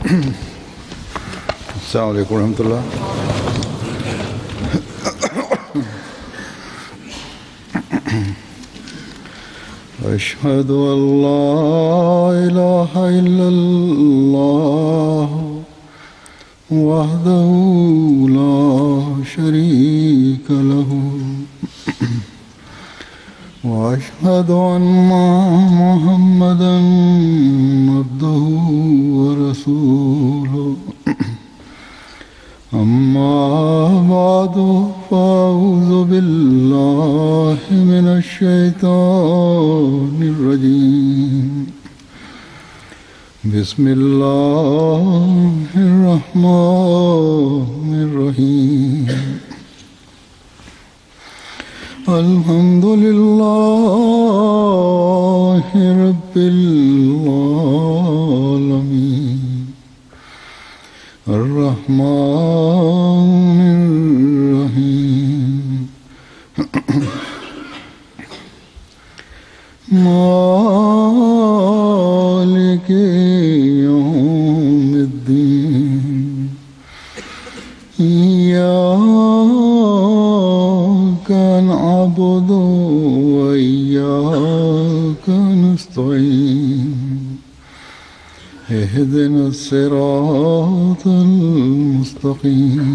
अस्सलामु अलैकुम रहमतुल्लाह। अशहदु अल्ला इलाहा इल्लल्लाह वहदहु ला शरीका लहू व अशहदु अन्ना मुहम्मदन अब्दुहु व रसूलुहु। अम्मा बादु फ़अऊज़ु बिल्लाहि मिनश शैतानिर रजीम। बिस्मिल्लाहिर रहमानिर रहीम। अल्हम्दुलिल्लाहि रब्बिल आलमीन अर्रहमानिर रहीम मालिकि यौमिद्दीन। इय्याका नअबुदु व इय्याका नस्तईन। इहदिना सिरातल मुस्तकीम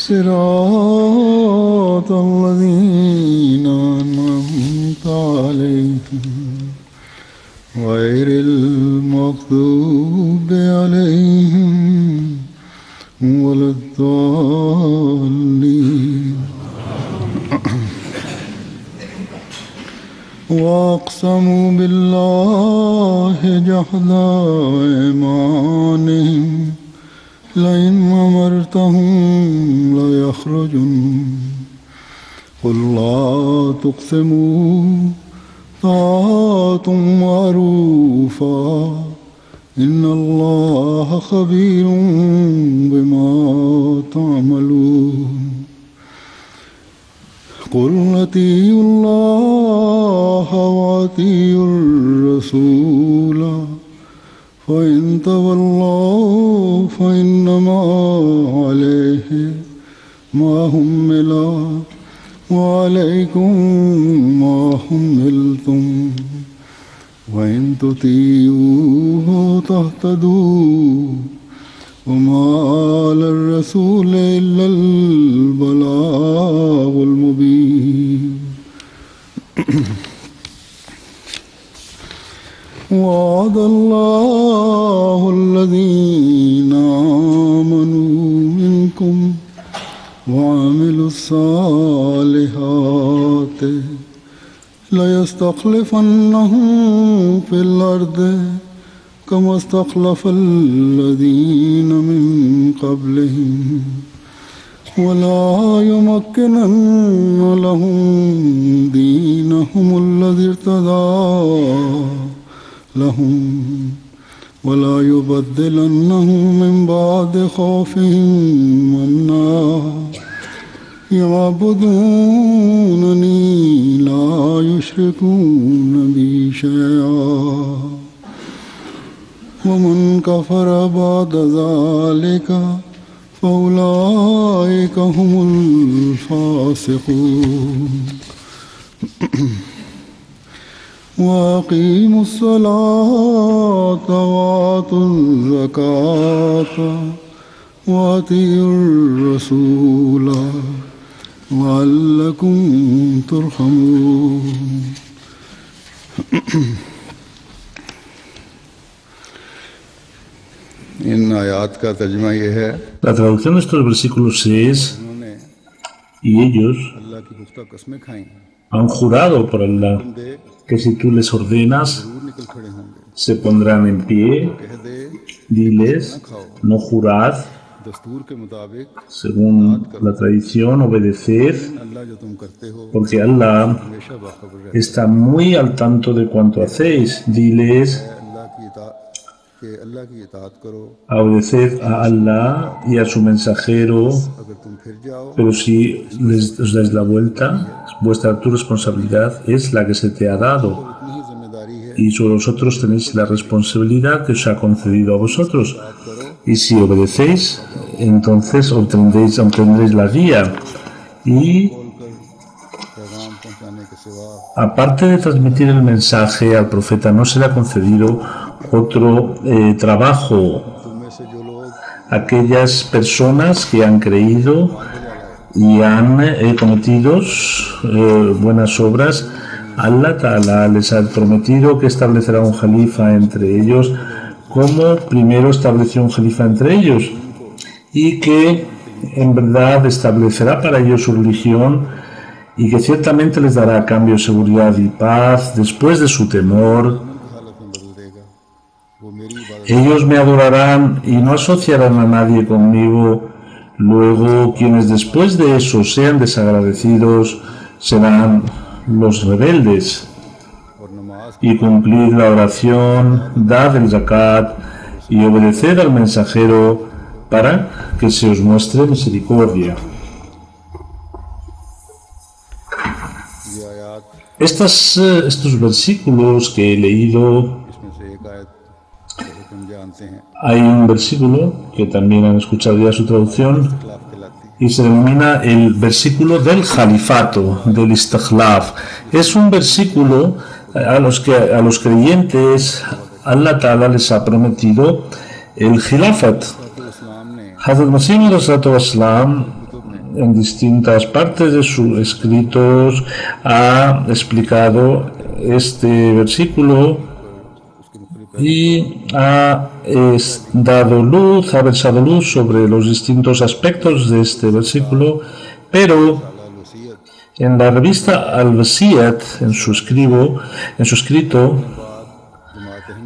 सिरातल लज़ीना अनअमता अलैहिम गैरिल मग़दूबि अलैहिम वलद्दाल्लीन। वअक़्समू बिल्लाहि जहदा ऐमानिहिम लइन अमरतहुम लयख़्रुजुन क़ुल ला तुक़्सिमू ताअतुम मअरूफ़ा इन्नल्लाह ख़बीरुम बिमा तअमलून। क़ुल अतीउल्लाह व अतीउर रसूल फ़इन तवल्लव फ़इन्नमा अलैहि मा हुम्मिला व अलैकुम मा हुम्मिलतुम व इन तुतीऊहु तहतदू व मा अलर रसूल इल्लल बलागुल मुबीन। वअदल्लाहु अल्लज़ीना आमनू मिनकुम व अमिलुस्सालिहाति लयस्तख़्लिफ़न्नहुम फ़िल अर्दि कमा इस्तख़्लफ़ल्लज़ीना मिन क़ब्लिहिम वला युमक्किनन्न लहुम दीनहुमुल्लज़ी इर्तदा लहुम वला युबद्दिलन्नहुम मिन बअदि ख़ौफ़िहिम अम्ना यअबुदूननी ला युश्रिकून बी शैआ वमन कफ़र बअद ज़ालिका फ़उलाइका हुमुल फ़ासिक़ून। वअक़ीमुस्सलाता वआतुज़्ज़काता वअतीउर रसूला लअल्लकुम तुरहमून। इन आयात का तर्जुमा ये है, La traducción de estos versículos es: उन्होंने y ellos अल्लाह की पुख्ता कसमें खाई, han jurado por Allah que si tú les ordenas जरूर निकल खड़े होंगे। se pondrán en pie. कह दे Diles, no jurad, दस्तूर के मुताबिक según la tradición, obedeced, अल्लाह जो तुम करते हो porque Allah हमेशा बाखबर रहता está muy al tanto de cuanto hacéis. Diles, है। अल्लाह की इताअत करो, obedeced a Allah y a su mensajero, अगर तुम फिर जाओ pero si os dais la vuelta, tu responsabilidad es la que se te ha dado. इतनी ही जिम्मेदारी है y sobre vosotros tenéis la responsabilidad que os ha concedido a vosotros. Y si obedecéis, entonces obtendréis la guía. Y aparte de transmitir el mensaje al profeta, no se le ha concedido otro trabajo. Aquellas personas que han creído y han cometido buenas obras, Allah Ta'ala les ha prometido que establecerá un jalifa entre ellos, como primero estableció un jalifa entre ellos, y que en verdad establecerá para ellos su religión, y que ciertamente les dará a cambio seguridad y paz después de su temor. Ellos me adorarán y no asociarán a nadie conmigo. Luego, quienes después de eso sean desagradecidos serán los rebeldes. Y cumplid la oración, dad el zakat y obedeced al mensajero para que se os muestre misericordia. Estos versículos que he leído, hay un versículo que también han escuchado ya su traducción y se denomina el versículo del Jalifato, del Istikhlaf. Es un versículo a los creyentes Allah Ta'ala les ha prometido el Khilafat. Hazrat Masih Islam en distintas partes de sus escritos ha explicado este versículo y ha versado luz sobre los distintos aspectos de este versículo, pero en la revista Al-Wasiyat, en su escrito,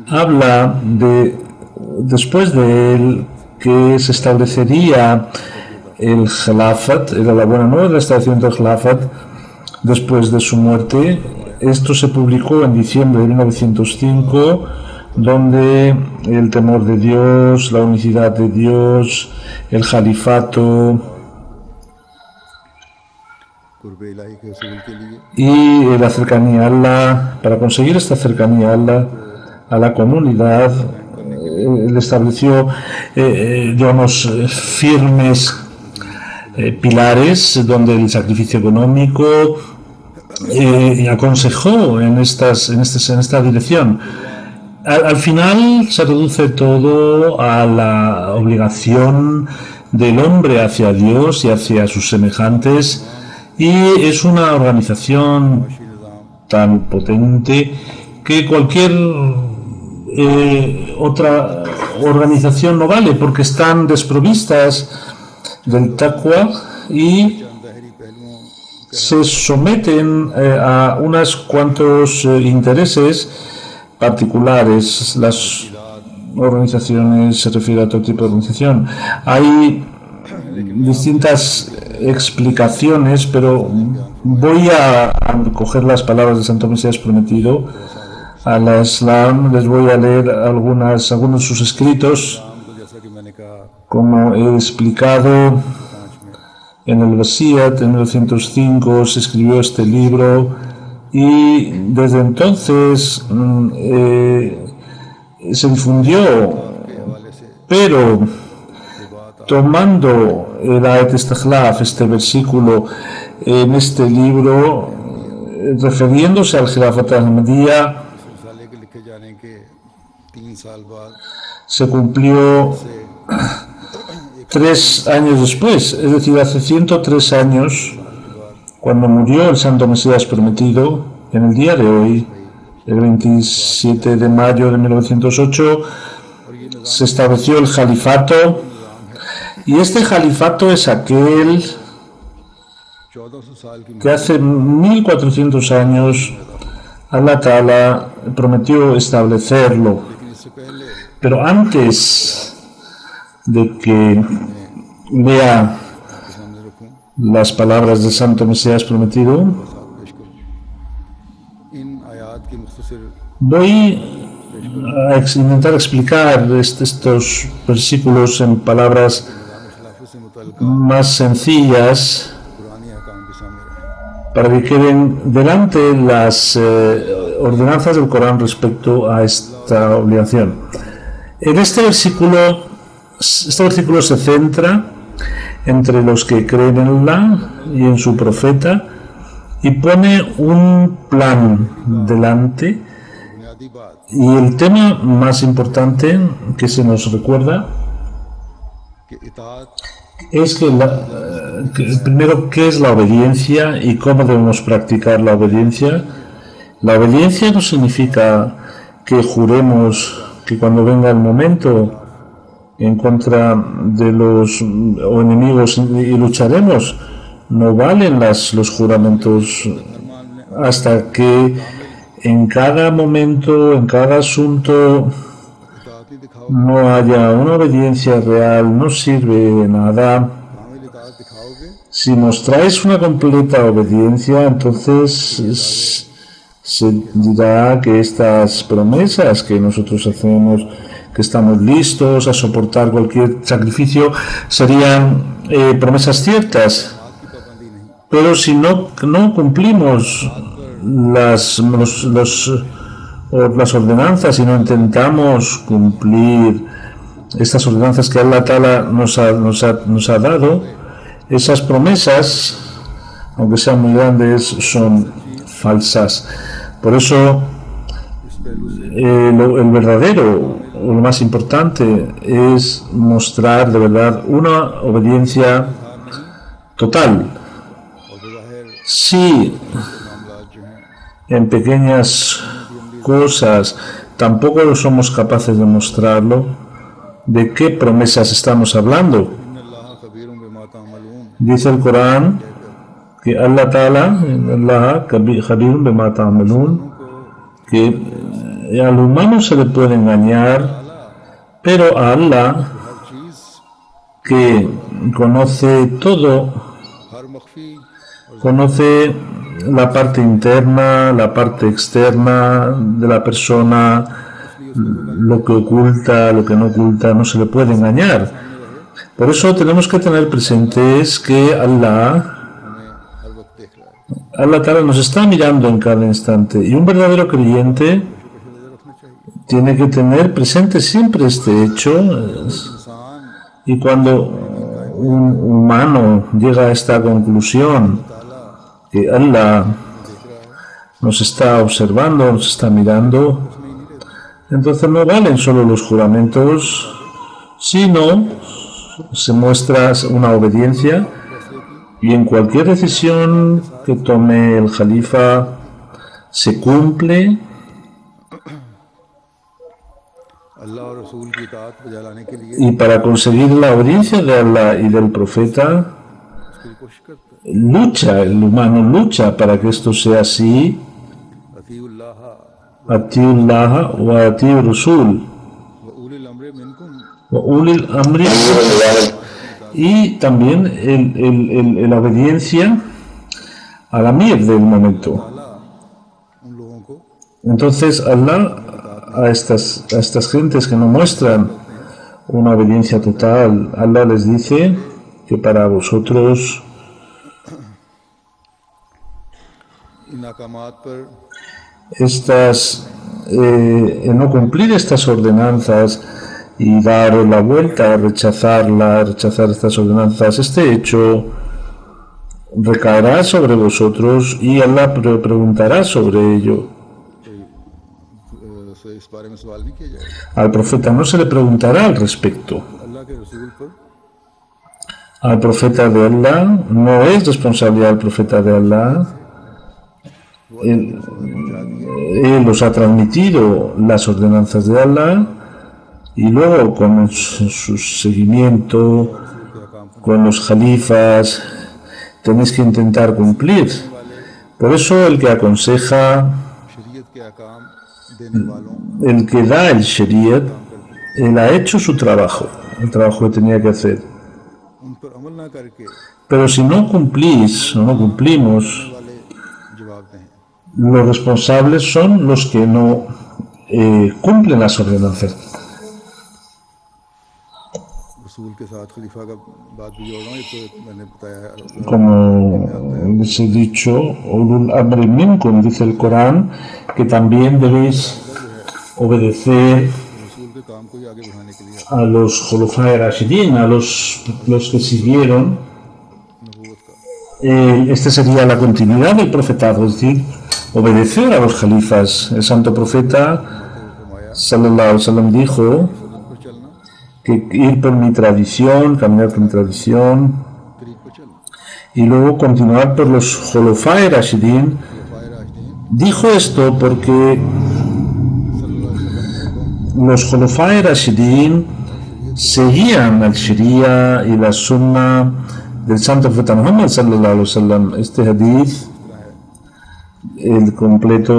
habla de, después de él, que se establecería el Khilafat, era la buena nueva, la establecimiento del Khilafat después de su muerte. Esto se publicó en diciembre de 1905, donde el temor de Dios, la unicidad de Dios, el Califato y la cercanía a Allah, para conseguir esta cercanía a la comunidad, él estableció firmes pilares donde el sacrificio económico aconsejó en esta dirección. Al final se reduce todo a la obligación del hombre hacia Dios y hacia sus semejantes, y es una organización tan potente que cualquier otra organización no vale, porque están desprovistas del taqwa y se someten a unos cuantos intereses particulares. Las organizaciones, se refiere a otro tipo de organización. Hay distintas explicaciones, pero voy a coger las palabras de Santo Mesías Prometido al Islam. Les voy a leer algunos de sus escritos. Como he explicado, en el Wasiyat, en 1905, se escribió este libro, y desde entonces se difundió, pero tomando el Ayat Istikhlaf, este versículo, en este libro, refiriéndose al Khilafat Ahmadiyya, se cumplió 3 años después, es decir, hace 103 años, cuando murió el Santo Mesías Prometido. En el día de hoy, el 27 de mayo de 1908, se estableció el Jalifato, y este Jalifato es aquel que hace 1400 años Allah Ta'ala prometió establecerlo. Pero antes de que lea las palabras del Santo Mesías Prometido, voy a intentar explicar estos versículos en palabras más sencillas, para que queden delante las ordenanzas del Corán respecto a esta obligación. En este versículo se centra entre los que creen en Allah y en su profeta y pone un plan delante, y el tema más importante que se nos recuerda es que primero, ¿qué es la obediencia y cómo debemos practicar la obediencia? La obediencia no significa que juremos que cuando venga el momento en contra de los enemigos y lucharemos. No valen los juramentos hasta que en cada momento, en cada asunto, no haya una obediencia real, no sirve de nada. Si mostráis una completa obediencia, entonces se dirá que estas promesas que nosotros hacemos, que estamos listos a soportar cualquier sacrificio, serían promesas ciertas. Pero si no cumplimos las ordenanzas y no intentamos cumplir estas ordenanzas que Allah Ta'ala nos ha dado, esas promesas, aunque sean muy grandes, son falsas. Por eso el verdadero, lo más importante, es mostrar de verdad una obediencia total. Si en pequeñas cosas tampoco somos capaces de mostrarlo, ¿de qué promesas estamos hablando? Dice el Corán que Allah Ta'ala, que al humano se le puede engañar, pero a Allah, que conoce todo, conoce la parte interna, la parte externa de la persona, lo que oculta, lo que no oculta, no se le puede engañar. Por eso tenemos que tener presentes que Allah Ta'ala nos está mirando en cada instante, y un verdadero creyente tiene que tener presente siempre este hecho, y cuando un humano llega a esta conclusión que Allah nos está observando, nos está mirando, entonces no valen solo los juramentos, sino se muestra una obediencia, y en cualquier decisión que tome el Jalifa se cumple. Y para conseguir la obediencia de Allah y del profeta, el humano lucha para que esto sea así. Atiullah wa atiur Rasul wa ulil amri, y también la obediencia al amir del momento. Entonces Allah a estas gentes que no muestran una obediencia total, Allah les dice que para vosotros no cumplir estas ordenanzas y dar la vuelta, rechazar estas ordenanzas, este hecho recaerá sobre vosotros y Allah preguntará sobre ello. Al profeta no se le preguntará al respecto. Al profeta de Allah no es responsabilidad del profeta de Allah. Él os ha transmitido las ordenanzas de Allah, y luego con su seguimiento, con los jalifas, tenéis que intentar cumplir. Por eso el que aconseja, el que da el Shariat, él ha hecho su trabajo, el trabajo que tenía que hacer. Pero si no cumplís o no cumplimos, los responsables son los que no cumplen las ordenanzas. रसूल के साथ खलीफा का बात भी जोड़ रहा हूँ। ये तो मैंने बताया है, como les he dicho, ulul amri minkum, dice el Corán, que también debéis obedecer रसूल के काम को ही आगे बढ़ाने के लिए a los Khulafai Rashidin, a los que siguieron. नबूवत का Esta sería la continuidad del profetado, es decir, obedecer a los califas. El santo profeta फरमाया sallallahu alaihi wasallam dijo सुन्नत पर चलना, que ir por mi tradición, caminar por mi tradición तरीक पर चलना। y luego continuar por los Khulafai Rashidin. खुलफाए राशिदीन Dijo esto porque सल्लल्लाहु अलैहि वसल्लम los Khulafai Rashidin seguían al Sharia y la Sunna del santo profeta Muhammad sallallahu alaihi wasallam. Este hadith, el completo,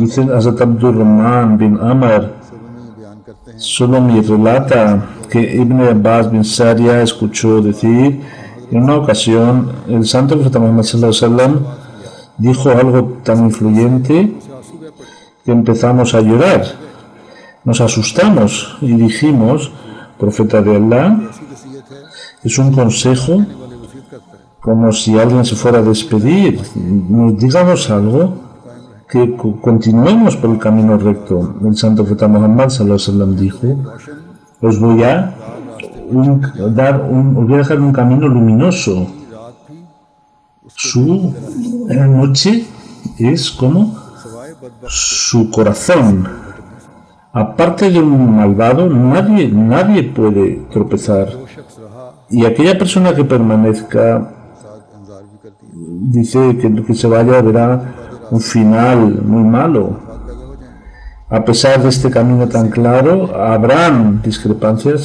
dice Hazrat Abdurrahman bin Amr, सलमी बयान करते हैं solo me relata que Ibn Abbas bin Saria escuchó decir en una ocasión el santo profeta Muhammad sallallahu alaihi wasallam dijo algo tan influyente उसे आंसू बह पड़े। que empezamos a llorar. Nos asustamos y dijimos, profeta de Allah, ऐसी वसीयत है es un consejo वाले वसीयत करता है como si alguien se fuera a despedir. Digamos algo, que continuemos por el camino recto. El santo profeta Muhammad sallallahu alaihi wasallam dijo, Roshan os voy a os voy a dejar un camino luminoso. रात भी Su noche es como सवाए बदबख्त su corazón. Aparte de un malvado, nadie puede tropezar. जो शख्स रहा Y aquella persona que permanezca, साथ इंतजार भी करती है, dice que se vaya verá un final muy malo. बात पैदा हो जाए। A pesar de este camino tan claro, habrán discrepancias.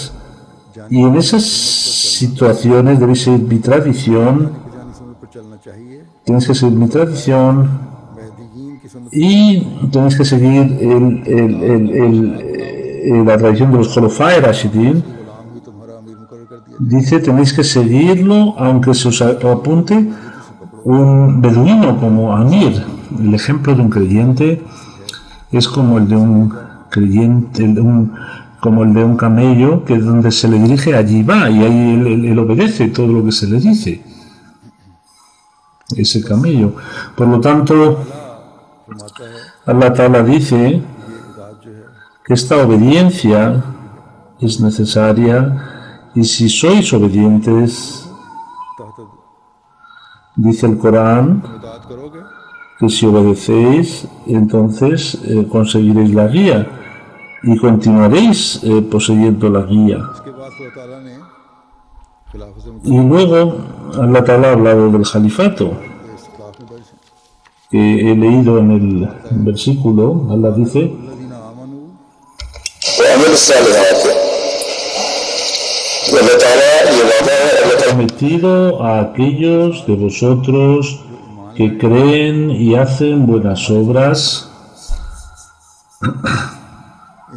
Y en esas situaciones debe ser mi tradición, जानी सुन्नत पर चलना चाहिए। tienes que seguir mi tradición महदीयीन की सुन्नत y tienes que seguir la tradición de los Khulafai Rashidin. गुलाम ही तुम्हारा अमीर मुकर्रर कर दिया। Dice, tenéis que seguirlo aunque se os apunte un beduino como Amir. El ejemplo de un creyente es como el de un creyente, como el de un camello, que es donde se le dirige, allí va, y ahí él obedece todo lo que se le dice. Ese camello. Por lo tanto, फरमाता है Allah Ta'ala dice ये इताअत जो है que esta obediencia es necesaria y si sois obedientes, तहत dice el Corán, इताअत करोगे que si obedecéis, entonces conseguiréis la guía y continuaréis poseyendo la guía. इसके बाद खुदा ताला ने खिलाफत से Y luego Allah Ta'ala ha hablado del califato, इस खिलाफ में दर्ज है। que he leído en el versículo. Allah dice, लदीना आमनू وعمل الصالحات والله تعالى يوضع الله prometido a aquellos de vosotros que creen y hacen buenas obras.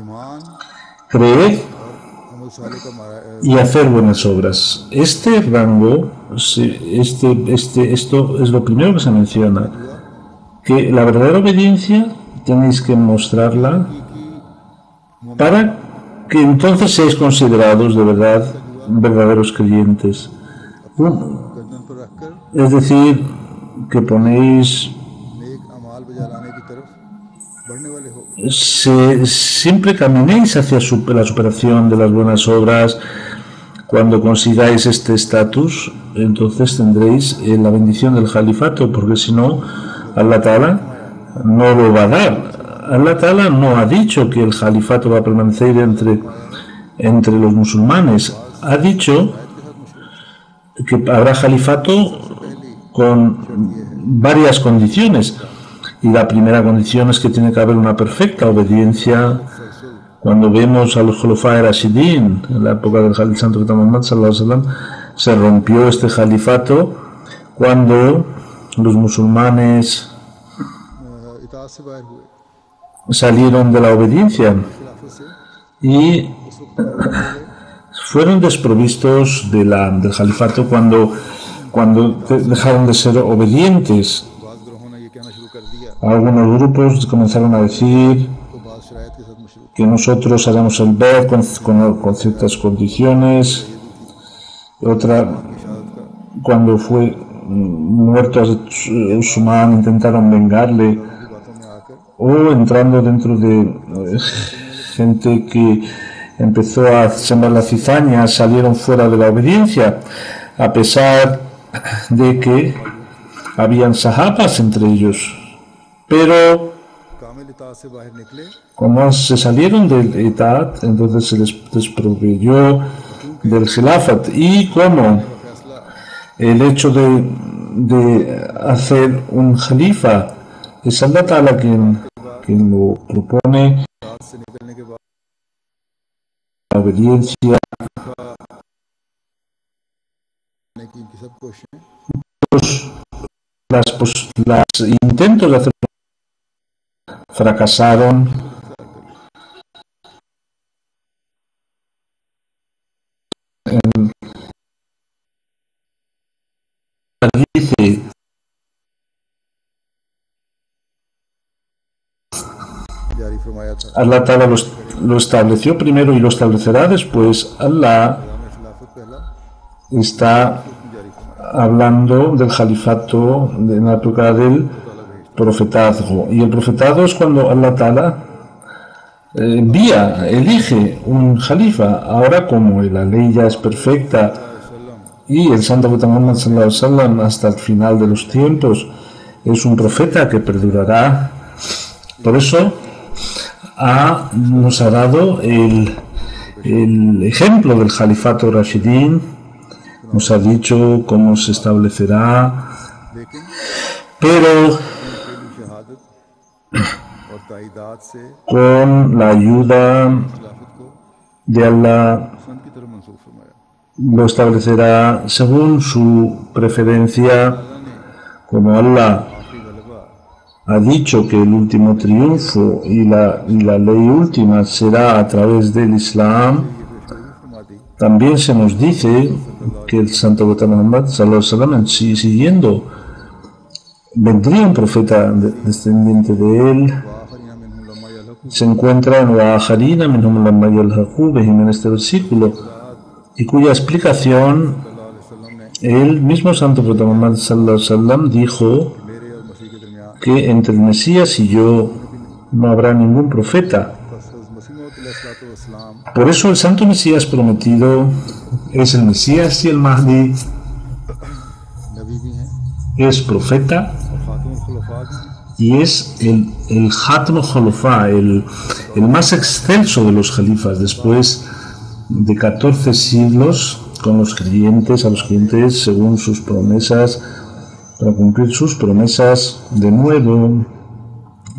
ईमान Creed अमल साले का y hacer buenas obras. Este rango, esto es lo primero que se menciona, que la verdadera obediencia tenéis que mostrarla para que entonces seáis considerados de verdad verdaderos creyentes. गर्दन पर रखकर Es decir, que ponéis, नेक अमाल बजा लाने की तरफ बढ़ने वाले हो। siempre caminéis hacia la superación de las buenas obras. Cuando consigáis este estatus, entonces tendréis la bendición del califato, porque si no, Allah Ta'ala no lo va a dar. Allah Ta'ala no ha dicho que el califato va a permanecer entre los musulmanes. Ha dicho que habrá califato con varias condiciones. Y la primera condición es que tiene que haber una perfecta obediencia. Cuando vemos a los Khulafai Rashidin, en la época del santo profeta Muhammad sallallahu alaihi wasallam, se rompió este califato cuando los musulmanes इताअत से बाहर हुए salieron de la obediencia खिलाफत से y fueron desprovistos del califato cuando dejaron de ser obedientes. बाज़ ग्रोहों ने ये कहना शुरू कर दिया Algunos grupos comenzaron a decir तो बाज़ शराइत के साथ मशरूत que nosotros hagamos el ver con ciertas condiciones, Otra, की शहादत का cuando fue muerto Usman, intentaron vengarle, की बातों में आकर o entrando dentro de gente que empezó a sembrar la cizaña, salieron fuera de la obediencia, a pesar de que habían sahabas entre ellos. Pero कामिल इताअत से बाहर निकले como se salieron del Etat, entonces se les desproveyó del Khilafat. Y como फैसला el hecho de hacer un Khalifa es Allah Ta'ala quien lo propone, इताअत से निकलने के बाद la obediencia, की इनकी सब कोशिशें las intentos de hacer fracasaron. Dice जारी फरमाया था Allah Ta'ala lo estableció primero y lo establecerá después. Allah निज़ाम खिलाफत पहला está जारी फरमाया hablando del califato en la época del profetazgo. Y el profetazgo es cuando Allah Ta'ala envía, elige un califa. Ahora como la ley ya es perfecta y el santo profeta Muhammad sallallahu alaihi wasallam hasta el final de los tiempos es un profeta que perdurará. Por eso nos ha dado el ejemplo del califato Rashidin, nos ha dicho cómo se establecerá, लेकिन pero पहली शहादत और ताइदाद से con la ayuda खिलाफत को de Allah सन की तरफ मंसूब फरमाया lo establecerá según su preferencia, como Allah आखिरी गलबा ha dicho que el último triunfo y la ley última será a través del Islam. ये पेशगोई फरमा दी También se nos dice que el santo profeta Muhammad sallallahu alaihi wasallam, siguiendo, vendría un profeta descendiente de él. वाखरिया मिनहुम लम्मा यलहकु Se encuentra en la Ajarina minhum lamma yalhaqu bihim, en este versículo, y cuya explicación सल्लल्लाहु अलैहि वसल्लम ने el mismo santo profeta Muhammad sallallahu alaihi wasallam dijo मेरे और मसीह के दरमियान que entre el Mesías y yo no habrá ningún profeta. बस मसीह मौद अलैहिस्सलाम Por eso el santo Mesías prometido es el Mesías y el Mahdi नबी भी हैं es profeta और खातमुल खुलफा भी हैं y es el Khatm Khulafa, el más excelso de los califas, después de 14 siglos con los creyentes, a los creyentes según sus promesas, para cumplir sus promesas. De nuevo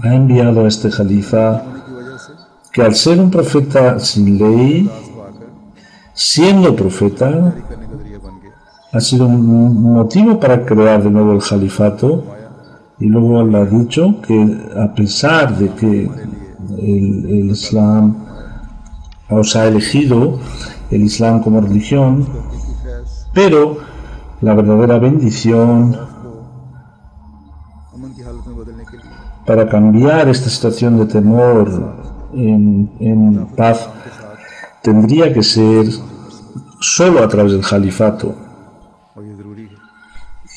ha enviado a este califa होने की वजह से que al ser un profeta sin ley, दास पाकर siendo profeta, जारी करने का जरिया बन गया ha sido un motivo para crear de nuevo el califato. Y luego le ha dicho que a pesar de que el Islam os ha elegido el Islam como religión, हकीकी Faiz pero la verdadera bendición अमन की हालत में बदलने के लिए para cambiar esta situación de temor en paz tendría que ser solo a través del califato. और ये ज़रूरी है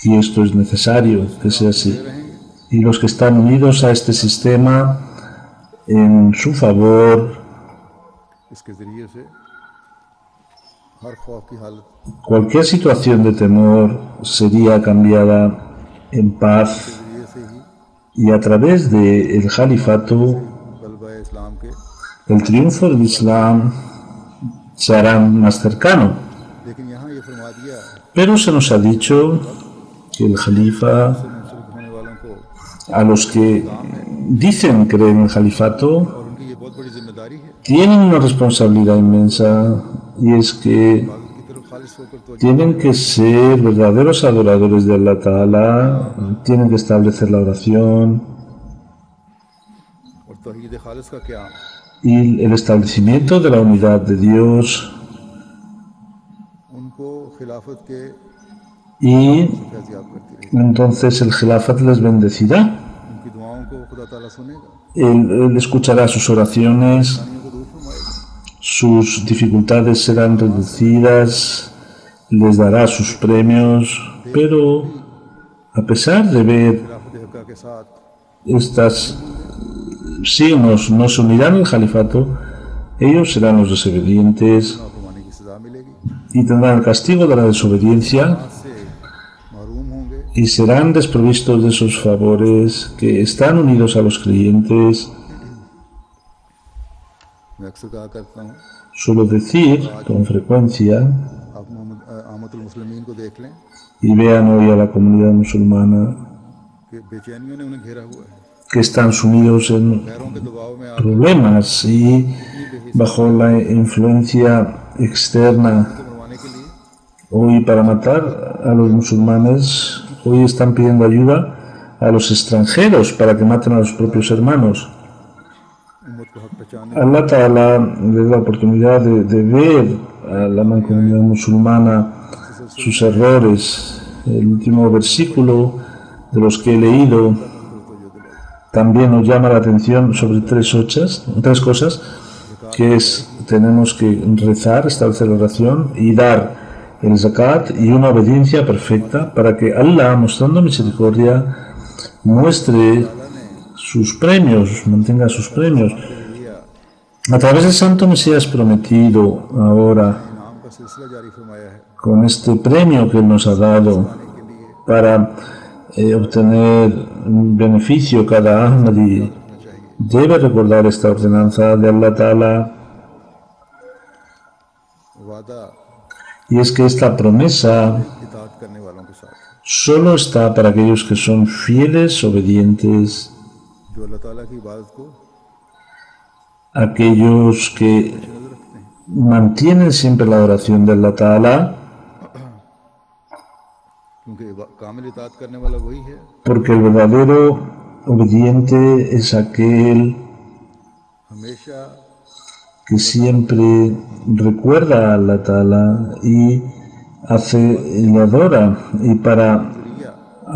Y esto es necesario que sea así. Y los que están unidos a este sistema en su favor, इसके ज़रिए से हर खौफ की हालत cualquier situación de temor sería cambiada en paz, के ज़रिए से ही y a través del califato गलबा इस्लाम के el triunfo del Islam se hará más cercano. लेकिन यहाँ ये फरमा दिया Pero se nos ha dicho que el califa, मुंसलिक होने वालों को a los que dicen creer en el califato, और उनकी ये बहुत बड़ी जिम्मेदारी है tienen una responsabilidad inmensa, y es que इबादत की तरफ खालिस होकर तो tienen que ser verdaderos adoradores de Allah Ta'ala, tienen que establecer la oración और तौहीद खालिस का क्या y el establecimiento de la unidad de Dios, उनको खिलाफत के y फैज़याब करती रही entonces el Khilafat les bendecirá. उनकी दुआओं को खुदा ताला सुनेगा Él escuchará sus oraciones, उनको दूर फरमाएगा sus dificultades serán reducidas, les dará sus premios, pero a pesar de ver खिलाफत हक़ा के साथ estos signos, no se unirán al califato, ellos serán los desobedientes नाफरमानी की सजा मिलेगी, y tendrán el castigo de la desobediencia से महरूम होंगे। y serán desprovistos de esos favores que están unidos a los creyentes. मैं अक्सर कहा करता हूँ, Suelo decir con frecuencia, आप आमतुल मुस्लिमीन को देख लें y vean hoy a la comunidad musulmana कि बेचैनियों ने उन्हें घेरा हुआ है, que están sumidos en पैरों के दबाव में आकर problemas y bajo la influencia externa. मरवाने के लिए Hoy para matar a los musulmanes, hoy están pidiendo ayuda a los extranjeros para que maten a los propios hermanos. उम्मत को हक पहचाने Allah Ta'ala le da la oportunidad de ver a la mancomunidad musulmana sus errores. El último versículo de los que he leído también nos llama la atención sobre tres cosas, que es, tenemos que rezar, establecer la oración y dar el zakat y una obediencia perfecta para que Allah, mostrando misericordia, muestre sus premios, mantenga sus premios. A través del Santo Mesías prometido ahora, नाम का सिलसिला जारी फरमाया है, con este premio que Él nos ha dado para obtener un beneficio, cada Ahmadi debe recordar esta ordenanza de Allah Ta'ala, वादा y es que esta promesa इताअत करने वालों के साथ है, solo está para aquellos que son fieles, obedientes, जो अल्लाह ताला की इबादत को aquellos que mantienen siempre la oración de Allah Ta'ala, क्योंकि कामिल इताअत करने वाला वही है porque el verdadero obediente es aquel हमेशा que siempre recuerda a Allah Ta'ala y hace y lo adora. Y para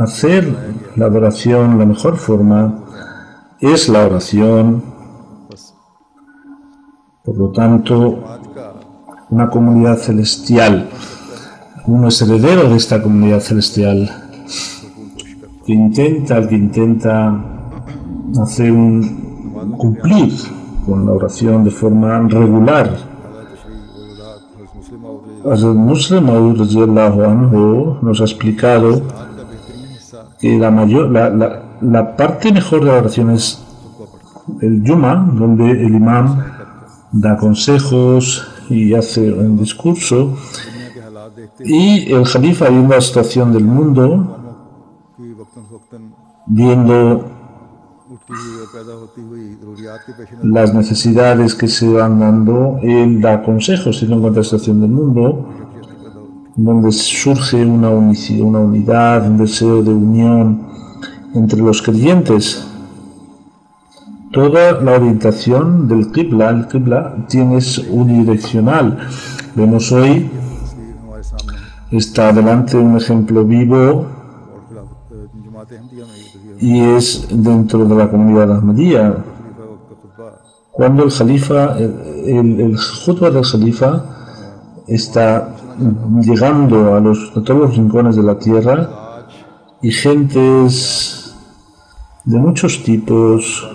hacer la adoración, la mejor forma es la oración. Por lo tanto, बात का una comunidad celestial, uno es heredero de esta comunidad celestial, que intenta hacer cumplir con la oración de forma regular. Hazrat Muslim Maud radiyallahu anhu nos ha explicado que la parte mejor de la oración es el Juma, donde el imam da consejos y hace un discurso, दुनिया के हालात देखते y el Jalifa, viendo la situación del mundo, कि वक्तन फवक्तन viendo उठती हुई और पैदा होती हुई ज़रूरियात के पेश las necesidades que se van dando, él da consejos teniendo en cuenta la situación del mundo, donde surge una unidad, un deseo de unión entre los creyentes. Toda la orientación del Qibla, el Qibla es unidireccional. Vemos hoy, तस्वीर हमारे सामने है está delante un ejemplo vivo और जमात अहमदिया में ये तस्वीर y es dentro de la comunidad Ahmadiyya. खलीफा वक्त का खुतबा Cuando el Jalifa, el khutbah del Jalifa está llegando a todos los rincones de la tierra y gentes de muchos tipos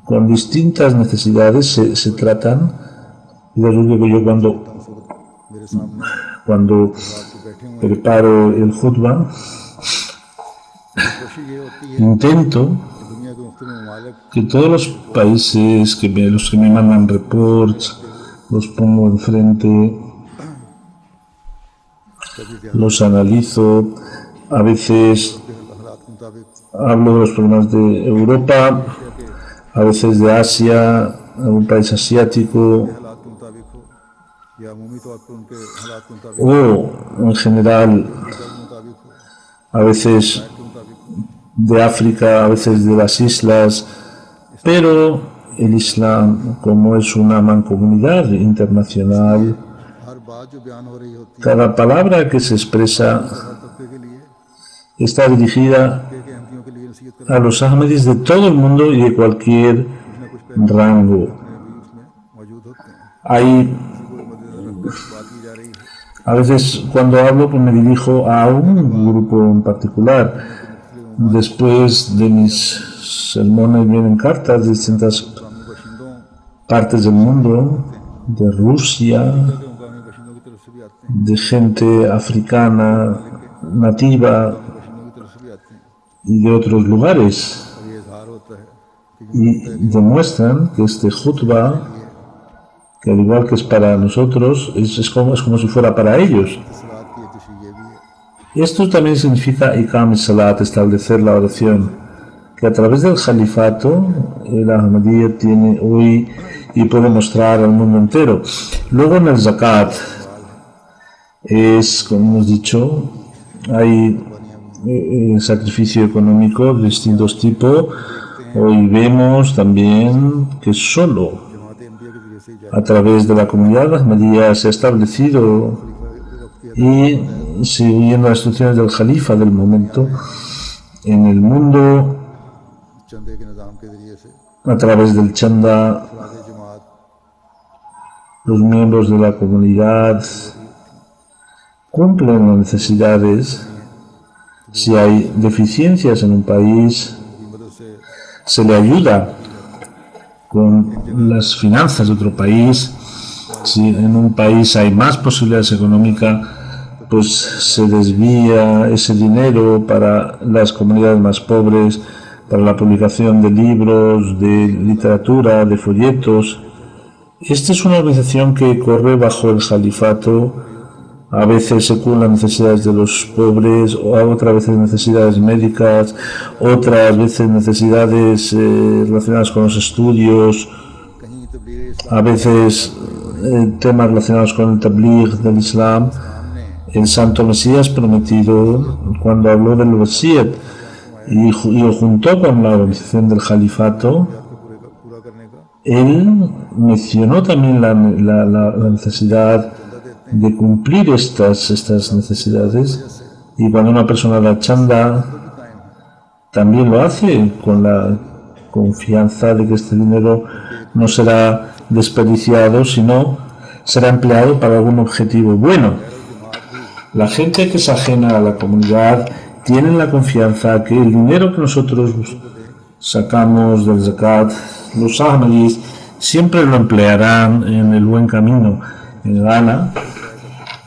con distintas necesidades se tratan. Y les digo yo मेरे सामने cuando रात को बैठे हुए preparo el khutbah, कोशिश ये होती है intento कि दुनिया के मुख्तलिफ ममालिक que todos los países los que me mandan reports, los pongo enfrente, los analizo, a veces के हालात के मुताबिक hablo de los problemas de Europa, a veces de Asia, un país asiático, हालात के मुताबिक हो या अमूमी तौर पर उनके हालात के मुताबिक o en general, के मुताबिक हो a veces के मुताबिक हो de África, a veces de las islas, pero el Islam, como es una mancomunidad internacional, हर बात जो बयान हो रही होती है cada palabra que se expresa हर तबके के लिए está dirigida के अहमदियों के लिए नसीहत a los Ahmadis de todo el mundo y de cualquier rango. करने भी उसमें मौजूद होते हैं Hay इसी को मद्देनजर रखकर बात की जा रही है A veces cuando hablo pues me dirijo a un grupo en particular. Después de mis sermones vienen cartas de distintas मुकामी बाशिंदों partes del mundo, de Rusia, के मुकामी बाशिंदों की तरफ से भी आते हैं, de gente africana, nativa बाशिंदों की तरफ से भी आते हैं, y de otros lugares. और ये इजहार होता है कि Y demuestran que este khutbah, que al igual que es para nosotros, es como si fuera para ellos. सलात की एक तशरीह ये भी है Esto también significa Iqam Salat, establecer la oración, que a través del califato el Ahmadiyya tiene hoy y puede mostrar al mundo entero. Luego en el zakat es, como hemos dicho, hay sacrificio económico de distintos tipos. Hoy vemos también que solo जमात अम्बिया के जरिए से ही a través de la comunidad Ahmadiyya se ha establecido y siguiendo las instrucciones del Jalifa del momento en el mundo चंदे के निज़ाम के जरिए से a través del chanda अफराद जमात los miembros de la comunidad cumplen las necesidades. Si hay deficiencias en un país की मदद से se le ayuda con las finanzas de otro país. Si en un país hay más posibilidades económicas, pues se desvía ese dinero para las comunidades más pobres, para la publicación de libros, de literatura, de folletos. Esta es una organización que corre bajo el califato. A veces se cubren las necesidades de los pobres, o otras veces necesidades médicas, otras veces necesidades relacionadas con los estudios, कहीं तबलीग a veces temas relacionados con el tabligh del Islam. El Santo Mesías prometido, cuando habló del Wasiyat y lo juntó con la organización del Califato, पूरा करने का él mencionó también la necesidad de cumplir estas necesidades, y cuando una persona da chanda también lo hace con la confianza de que este dinero no será desperdiciado, sino será empleado para algún objetivo bueno. La gente que es ajena a la comunidad tiene la confianza que el dinero que nosotros sacamos del zakat, los ahmadis siempre lo emplearán en el buen camino. En Ghana,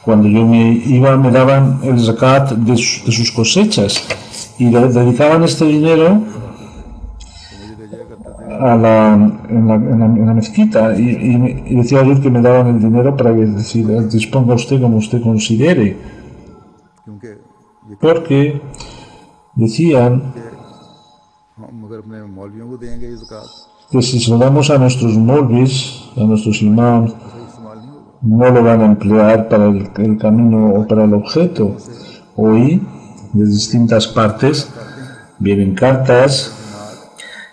cuando yo me iba, me daban el zakat de sus cosechas y dedicaban este dinero en la mezquita, y decía yo que me daban el dinero para que disponga usted como usted considere, क्योंकि ये porque decían हम अगर अपने मौलवियों को देंगे ये ज़कात que si se lo damos a nuestros molvis, a nuestros imams, सही इस्तेमाल नहीं होगा no lo van a emplear para el camino o para el objeto. Hoy, de distintas partes, vienen cartas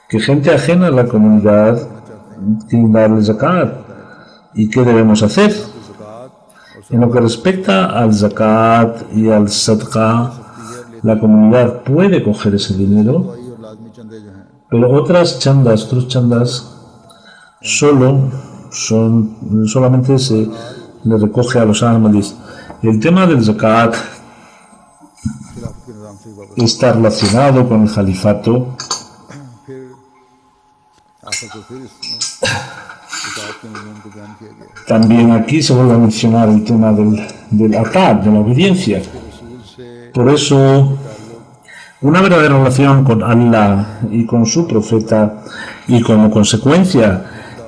que gente ajena a la comunidad quiere darle zakat. ¿Y qué debemos hacer? En lo que respecta al zakat y al sadqa, la comunidad puede coger ese dinero, और लाजमी चंदे जो हैं pero otros chandas solamente se le recoge a los ahmadis. El tema del zakat खिलाफत के निज़ाम से ही वाबस्ता está relacionado con el califato. फिर आखिर को फिर इसमें ज़कात के मज़मून को बयान किया गया También aquí se vuelve a mencionar el tema del atat, de la obediencia. रसूल से Por eso, una verdadera relación con Allah y con su profeta, y como consecuencia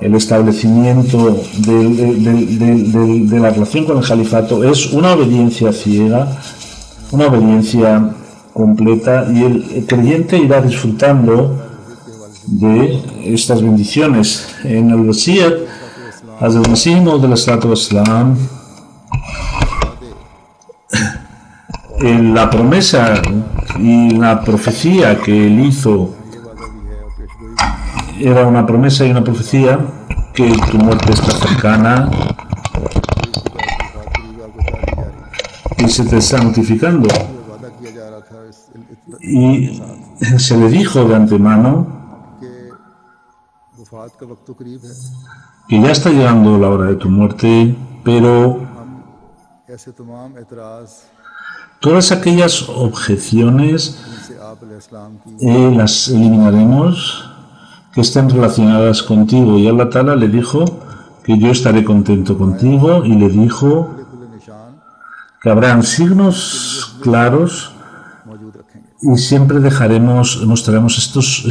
el establecimiento de la relación con el califato, es una obediencia ciega, una obediencia completa, y el creyente irá disfrutando de estas bendiciones. En el Wasiyat, Hazrat Masih Maud al-Salatu Wassalam, la promesa y la profecía que él hizo era una promesa y una profecía que tu muerte está cercana y se te está notificando. वादा किया जा रहा था Y se le dijo de antemano कि वफात का वक्त तो करीब है que ya está llegando la hora de tu muerte, pero ऐसे तमाम एतराज़ Todas aquellas objeciones जिनसे आप अलैहिस्सलाम की las eliminaremos que estén relacionadas contigo. Y Allah Ta'ala le dijo que yo estaré contento contigo y le dijo खुले निशान que habrán signos claros मौजूद रखेंगे। y siempre mostraremos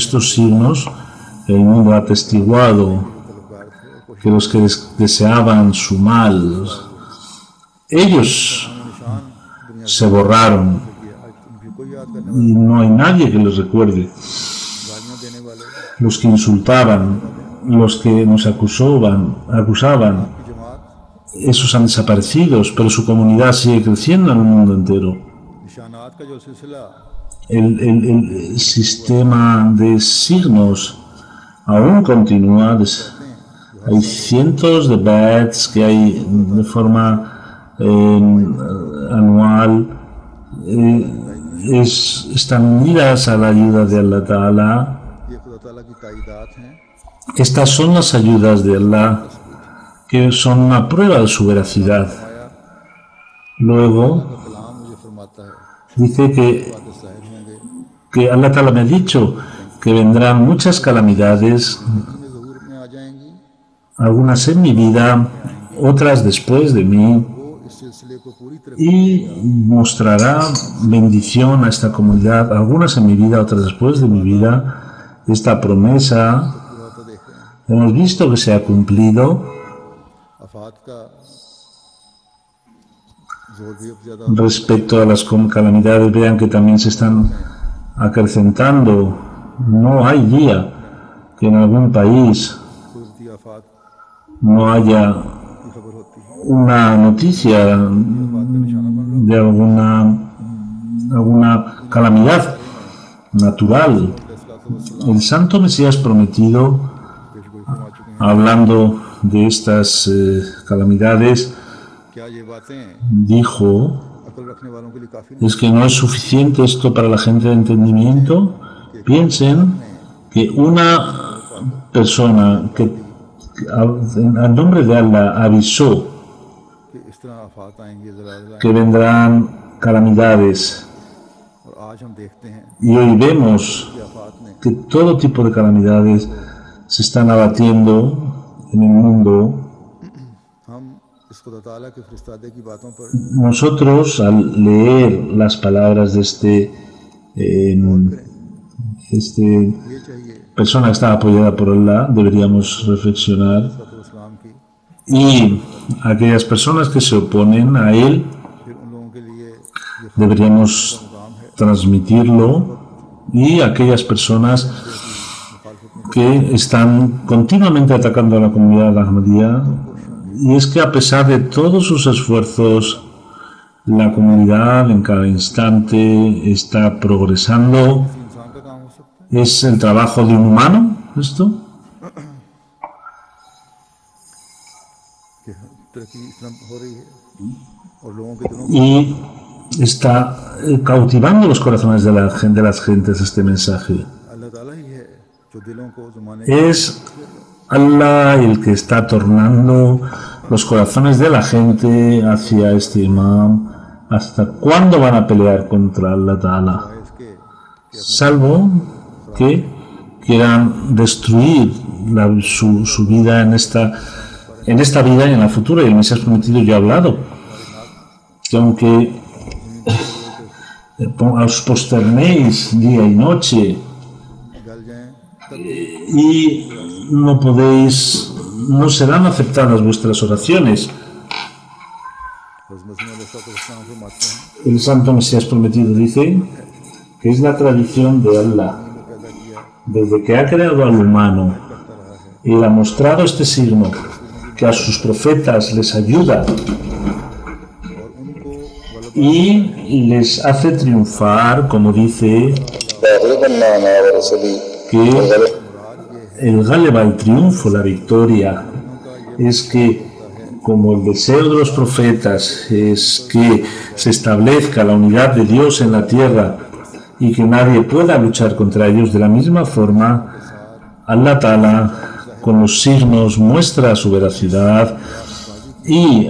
estos signos. El mundo ha atestiguado तलबगार थे और कोशिश que los que deseaban su mal, ellos निशान दुनिया se borraron की आज उनकी कोई याद करने y no hay nadie que los recuerde. गालियाँ देने वाले Los que insultaban, los que nos acusaban, की जमात esos han desaparecido, pero su comunidad sigue creciendo en el mundo entero. निशानात का जो सिलसिला El sistema de signos aún continúa. Hay cientos de bets que hay de forma anual. Están unidas a la ayuda de Allah Ta'ala. ये खुदा ताला की ताईदात हैं। Estas son las ayudas de Allah que son una prueba de su veracidad. Luego कलाम मुझे फरमाता है dice बात ज़ाहिर होंगे que Allah Ta'ala me ha dicho que vendrán muchas calamidades, में ज़हूर में आ जाएंगी। algunas en mi vida, otras después de mí, वो इस सिलसिले को पूरी तरह y mostrará bendición a esta comunidad, algunas en mi vida, otras después de mi vida. Esta promesa पूरा होता देख रहे हैं। hemos visto que se ha cumplido. आफात का जोर भी अब ज़्यादा Respecto a las calamidades, vean que también se están acrecentando. No hay día que en algún país कुदरती आफात no haya की खबर होती है। una noticia de alguna calamidad natural. El Santo Mesías prometido, hablando de estas calamidades, क्या ये बातें dijo: अकल रखने वालों के लिए काफ़ी es que no es suficiente esto para la gente de entendimiento. Piensen que una persona que al nombre de Allah avisó कि इस तरह आफात आएंगे ज़लाज़िल que vendrán calamidades, और आज हम देखते हैं y hoy vemos कि आफात ने que todo tipo de calamidades se están abatiendo en el mundo. हम इस खुदा ताला के फरिश्तादे की बातों पर Nosotros, al leer las palabras de esta ये चाहिए persona que está apoyada por Allah, deberíamos reflexionar, इस्लाम की y aquellas personas que se oponen a él, फिर उन लोगों के लिए ये deberíamos transmitirlo, y aquellas personas que están continuamente atacando a la comunidad Ahmadiyya. Y es que a pesar de todos sus esfuerzos, la comunidad en cada instante está progresando. इंसान का काम हो सकता ¿Es el trabajo de un humano esto? है कि तरक्की इस तरह हो रही है और लोगों के दिलों Y está cautivando los corazones de las gentes este mensaje. अल्लाह ताला ही है जो दिलों को ज़माने Es Allah el que está tornando los corazones de la gente hacia este imam. ¿Hasta cuándo van a pelear contra Allah Ta'ala? इसके Salvo que quieran destruir su vida en esta vida y en la futura. Y el Mesías prometido ya ha hablado que aunque os posternéis día y noche गल जाएं तब y no serán aceptadas vuestras oraciones. हज़रत मसीह अलैहिस्सलाम फरमाते हैं El Santo Mesías prometido dice que es la tradición de Allah, पैदा किया desde que ha creado al humano, Él ha mostrado este signo que a sus profetas les ayuda और उनको गलबा y les hace triunfar, como dice تغلب النعمة ورسله que el galeba, el triunfo, la victoria, es que como el deseo de los profetas es que se establezca la unidad de Dios en la tierra y que nadie pueda luchar contra ellos, de la misma forma Allah Ta'ala con los signos muestra su veracidad y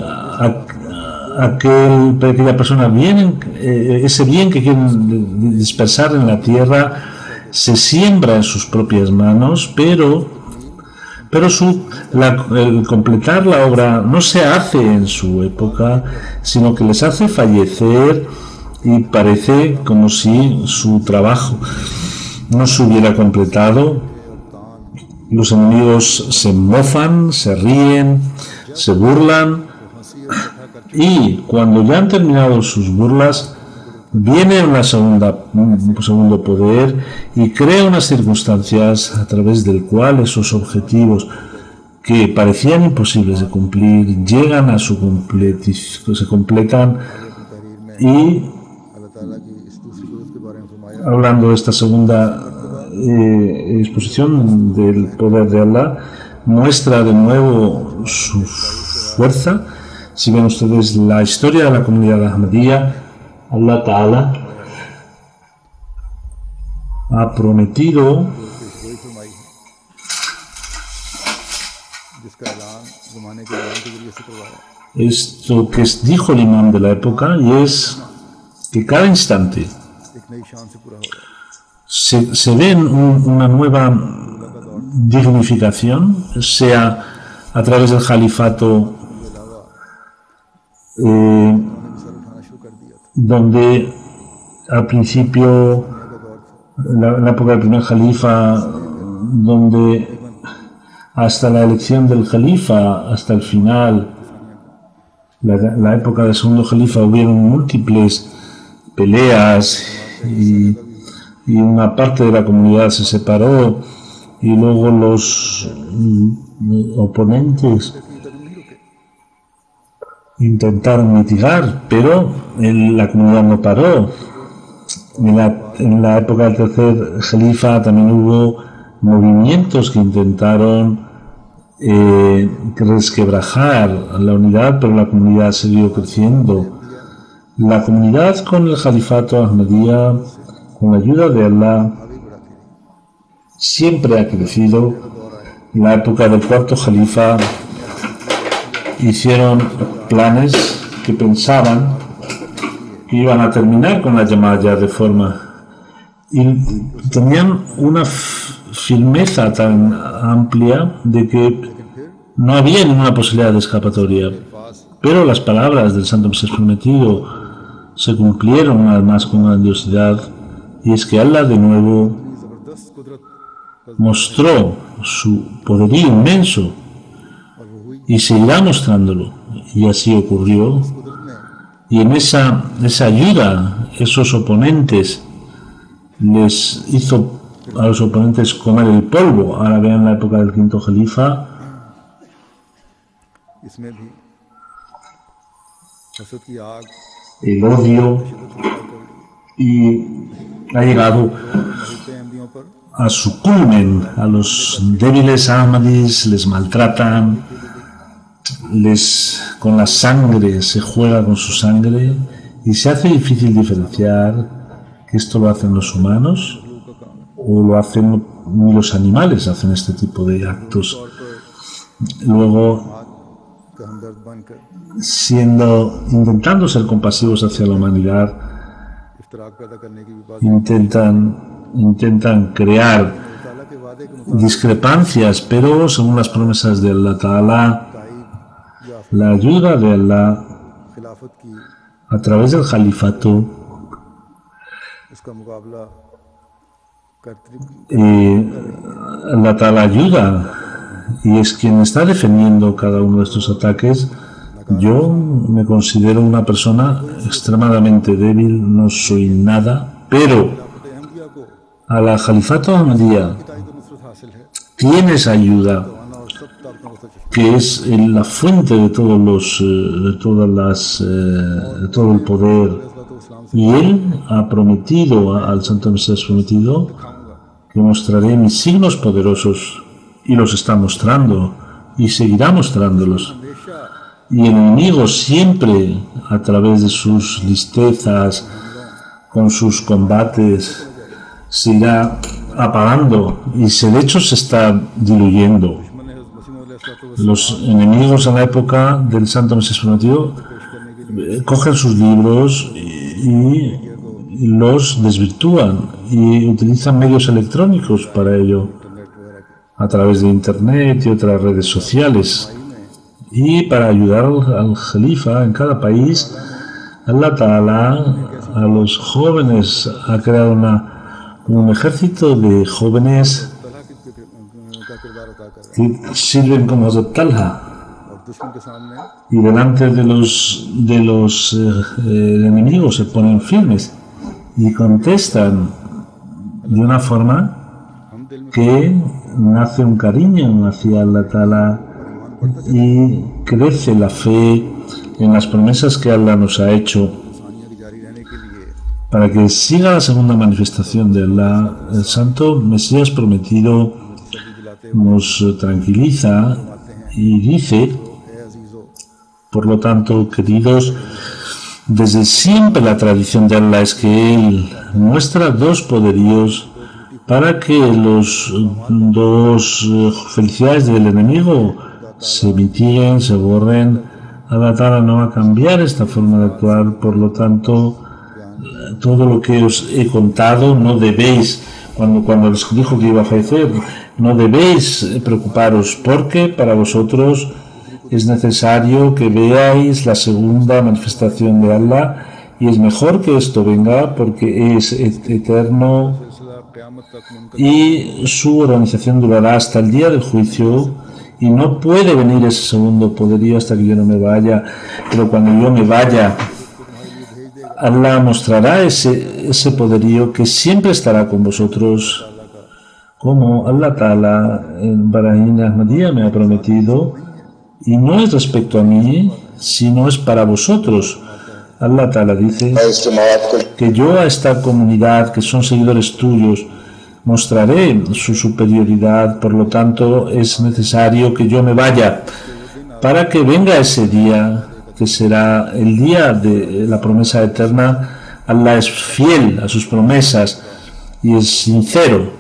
aquella persona ese bien que quieren dispersar en la tierra se siembra en sus propias manos, pero el completar la obra no se hace en su época, sino que les hace fallecer y parece como si su trabajo no se hubiera completado. Los enemigos se mofan, se ríen, se burlan, y cuando ya han terminado sus burlas, viene un segundo poder y crea unas circunstancias a través del cual esos objetivos que parecían imposibles de cumplir llegan a se completan. Y hablando de esta segunda exposición del poder de Allah, muestra de nuevo su fuerza. Si ven ustedes la historia de la comunidad Ahmadiyya, Allah Ta'ala ha prometido esto que dijo el imán de la época, y es que cada instante se ve una nueva dignificación, sea a través del califato, donde al principio, la época del primer califa, donde hasta la elección del califa, hasta el final, la época del segundo califa, hubieron múltiples peleas y una parte de la comunidad se separó, y luego los oponentes intentaron mitigar, pero la comunidad no paró. En la época del tercer califa también hubo movimientos que intentaron resquebrajar la unidad, pero la comunidad siguió creciendo. La comunidad con el califato Ahmadiyya, con la ayuda de Allah, siempre ha crecido. En la época del cuarto califa hicieron planes que pensaban que iban a terminar con la llamada reforma, y tenían una firmeza tan amplia de que no había ninguna posibilidad de escapatoria. Pero las palabras del Santo Mesías Prometido se cumplieron una vez más con grandiosidad, y es que Allah de nuevo mostró su poderío inmenso y seguirá mostrándolo, y así ocurrió. Y en esa ayuda, esos oponentes, les hizo a los oponentes comer el polvo. Ahora vean la época del quinto califa, el odio, y ha llegado a su culmen. A los débiles Ahmadis les maltratan, con la sangre se juega con su sangre, y se hace difícil diferenciar que esto lo hacen los humanos o lo hacen los animales, hacen este tipo de actos. Luego, intentando ser compasivos hacia la humanidad, intentan crear discrepancias, pero según las promesas de Allah Ta'ala, la ayuda de Allah a través del califato, Allah Ta'ala ayuda, y es quien está defendiendo cada uno de estos ataques. Yo me considero una persona extremadamente débil, no soy nada, pero a la califato Ahmadiyya tiene esa ayuda, que es la fuente de todo el poder, y él ha prometido al Santo Mesías Prometido que mostraré mis signos poderosos, y los está mostrando y seguirá mostrándolos. Y el enemigo siempre, a través de sus listezas, con sus combates, se irá apagando, y de hecho se está diluyendo. Los enemigos en la época del Santo Mesías Prometido cogen sus libros y los desvirtúan y utilizan medios electrónicos para ello, a través de internet y otras redes sociales. Y para ayudar al Jalifa en cada país, Allah Ta'ala a los jóvenes ha creado un ejército de jóvenes que sirven como Hazrat Talha, y delante de los enemigos se ponen firmes y contestan de una forma que nace un cariño hacia Allah Ta'ala y crece la fe en las promesas que Allah nos ha hecho. Para que siga la segunda manifestación de Allah, el Santo Mesías prometido nos tranquiliza y dice: por lo tanto, queridos, desde siempre la tradición de Allah es que Él muestra dos poderíos para que los dos felicidades del enemigo se mitiguen, se borren. Allah Ta'ala no va a cambiar esta forma de actuar. Por lo tanto, todo lo que os he contado no debéis, cuando les dijo que iba a fallecer, no debéis preocuparos, porque para vosotros es necesario que veáis la segunda manifestación de Allah, y es mejor que esto venga porque es eterno y su organización durará hasta el día del juicio, y no puede venir ese segundo poderío hasta que yo no me vaya. Pero cuando yo me vaya, Allah mostrará ese poderío que siempre estará con vosotros, como Allah Ta'ala en Barahin Ahmadiyya me ha prometido, y no es respecto a mí, sino es para vosotros. Allah Ta'ala dice que yo a esta comunidad, que son seguidores tuyos, mostraré su superioridad. Por lo tanto, es necesario que yo me vaya para que venga ese día, que será el día de la promesa eterna. Allah es fiel a sus promesas y es sincero,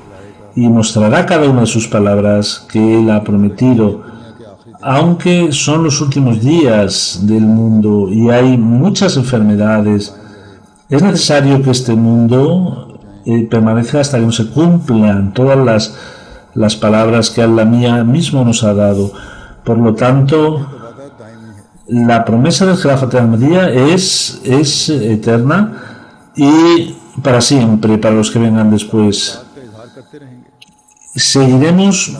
y mostrará cada una de sus palabras que Él ha prometido. Aunque son los últimos días del mundo y hay muchas enfermedades, es necesario que este mundo permanezca hasta que no se cumplan todas las palabras que Allah mismo nos ha dado. Por lo tanto, la promesa del Khilafat Ahmadiyya es eterna y para siempre, para los que vengan después. Seguiremos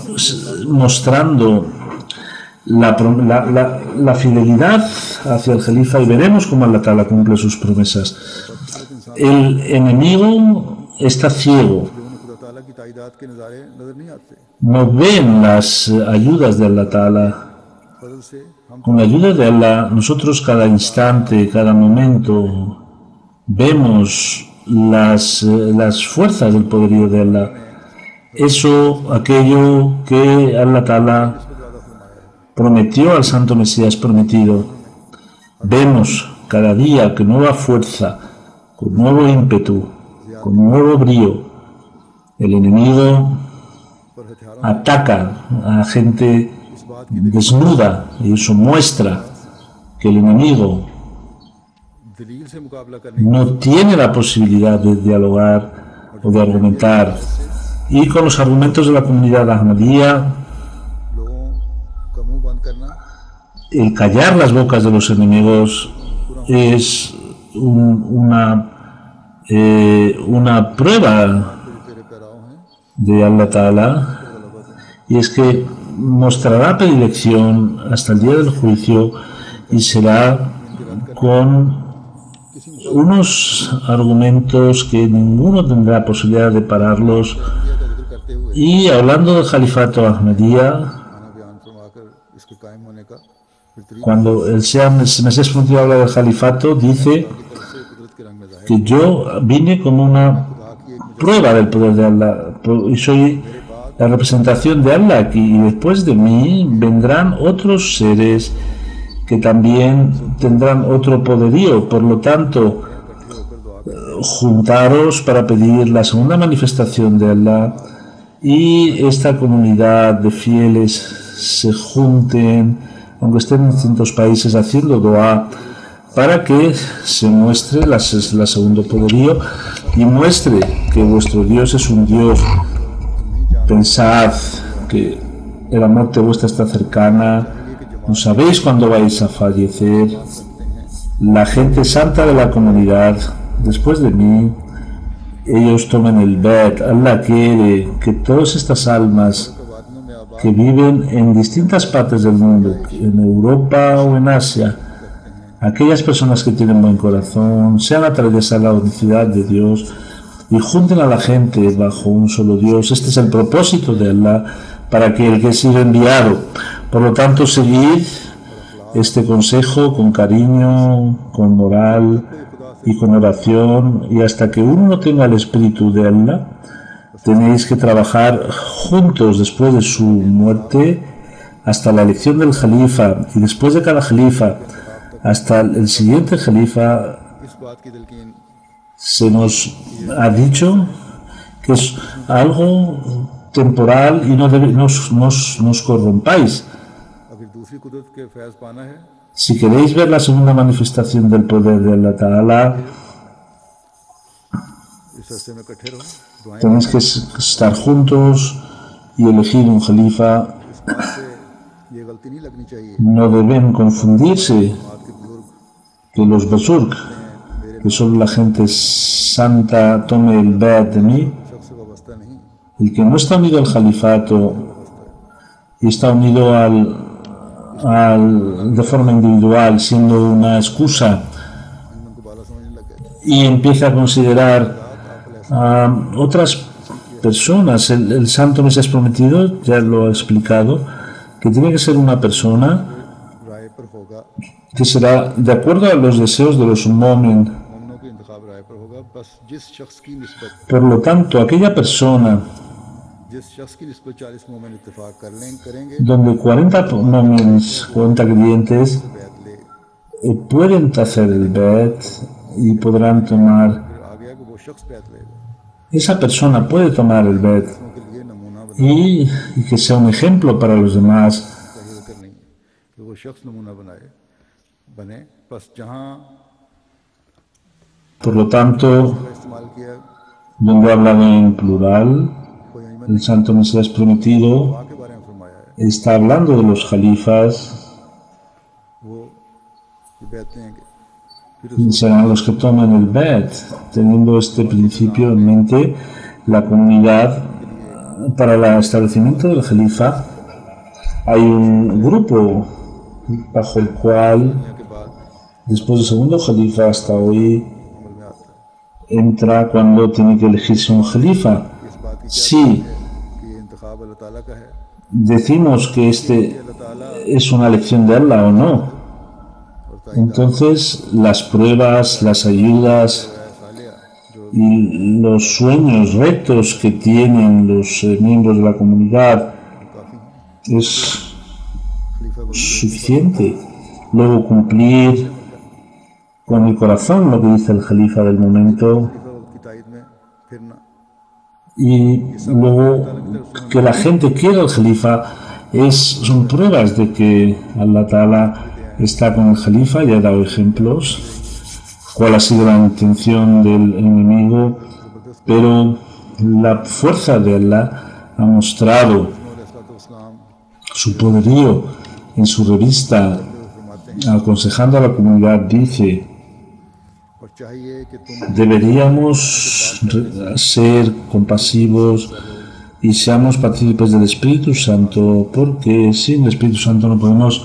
mostrando la fidelidad hacia el Jalifa y veremos cómo Allah Ta'ala cumple sus promesas. El enemigo está ciego, no ven las ayudas de Allah Ta'ala. Con la ayuda de Allah, nosotros cada instante, cada momento, vemos las fuerzas del poderío de Allah. Aquello que Allah Ta'ala prometió al Santo Mesías prometido. Vemos cada día con nueva fuerza, con nuevo ímpetu, con nuevo brío. El enemigo ataca a gente desnuda, y eso muestra que el enemigo no tiene la posibilidad de dialogar o de argumentar. Y con los argumentos de la comunidad Ahmadiyya, el callar las bocas de los enemigos es una prueba de Allah Ta'ala, y es que mostrará predilección hasta el día del juicio, y será con unos argumentos que ninguno tendrá posibilidad de pararlos. Y hablando del Califato Ahmadiyya, cuando el Mesías prometido habla del Califato, dice que yo vine como una prueba del poder de Allah y soy la representación de Allah aquí, y después de mí vendrán otros seres que también tendrán otro poderío. Por lo tanto, juntaros para pedir la segunda manifestación de Allah, y esta comunidad de fieles se junten, aunque estén en distintos países, haciendo dua para que se muestre la segundo poderío y muestre que vuestro Dios es un Dios. Pensad que la muerte vuestra está cercana, no sabéis cuándo vais a fallecer. La gente santa de la comunidad, después de mí, ellos toman el Bet. Allah quiere que todas estas almas que viven en distintas partes del mundo, en Europa o en Asia, aquellas personas que tienen buen corazón, sean atraídas a la unicidad de Dios y junten a la gente bajo un solo Dios. Este es el propósito de Allah para que el que sea enviado. Por lo tanto, seguid este consejo con cariño, con moral y con oración, y hasta que uno no tenga el espíritu de Allah, tenéis que trabajar juntos después de su muerte hasta la elección del Jalifa, y después de cada Jalifa hasta el siguiente Jalifa. Se nos ha dicho que es algo temporal y no os corrompáis. Si queréis ver la segunda manifestación del poder de Allah Ta'ala, tenéis que estar juntos y elegir un Jalifa. No deben confundirse que los Buzurg, que solo la gente santa tome el Bet de mí. El que no está unido al Jalifato y está unido de forma individual, siendo una excusa, y empieza a considerar a otras personas, el Santo Mesías prometido ya lo ha explicado, que tiene que ser una persona que será de acuerdo a los deseos de los mu'min. Por lo tanto, aquella persona donde 40 mu'mins, 40 creyentes pueden hacer el Bet y podrán tomar, esa persona puede tomar el Bet y que sea un ejemplo para los demás. Por lo tanto, donde ha hablado en plural, el Santo Mesías prometido está hablando de los Jalifas, serán los que toman el Bet. Teniendo este principio en mente, la comunidad, para el establecimiento del Jalifa, hay un grupo bajo el cual, después del segundo Jalifa hasta hoy, entra cuando tiene que elegirse un Jalifa. Si decimos que este es una elección de Allah o no, entonces las pruebas, las ayudas y los sueños rectos que tienen los miembros de la comunidad es suficiente. Luego cumplir con el corazón lo que dice el Jalifa del momento, y luego que la gente quiera el Jalifa son pruebas de que Allah Ta'ala está con el Jalifa. Ya he dado ejemplos cuál ha sido la intención del enemigo, pero la fuerza de Allah ha mostrado su poderío en su revista, aconsejando a la comunidad. Dice: deberíamos ser compasivos y seamos partícipes del Espíritu Santo, porque sin el Espíritu Santo no podemos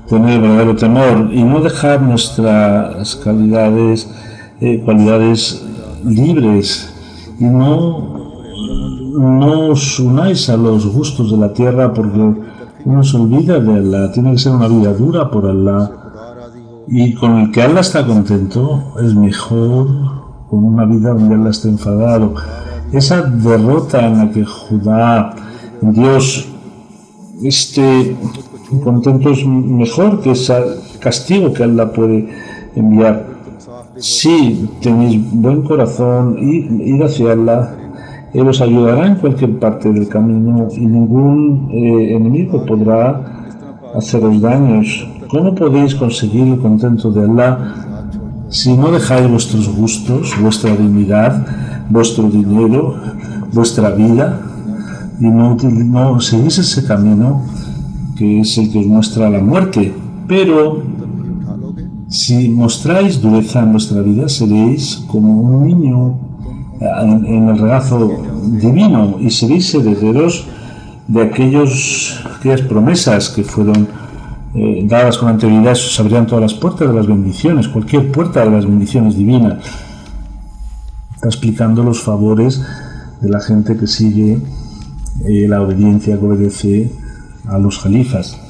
tener verdadero temor, y no dejar nuestras cualidades libres, y no os unáis a los gustos de la tierra, porque uno se olvida de Allah. Tiene que ser una vida dura por Allah, y con el que Allah está contento es mejor con una vida donde Allah está enfadado. Esa derrota en la que Judá, Dios, esté contento es mejor que ese castigo que Allah puede enviar. Si tenéis buen corazón, id hacia Allah, Él os ayudará en cualquier parte del camino y ningún enemigo podrá haceros daños. ¿cómo podéis conseguir el contento de Allah si no dejáis vuestros gustos, vuestra dignidad, vuestro dinero, vuestra vida y no seguís ese camino que es el que os muestra la muerte? Pero si mostráis dureza en vuestra vida, seréis como un niño en el regazo divino y seréis herederos de aquellas promesas que fueron dadas con anterioridad. Os abrirán todas las puertas de las bendiciones, cualquier puerta de las bendiciones divinas. Está explicando los favores de la gente que sigue la obediencia, que obedece a los califas.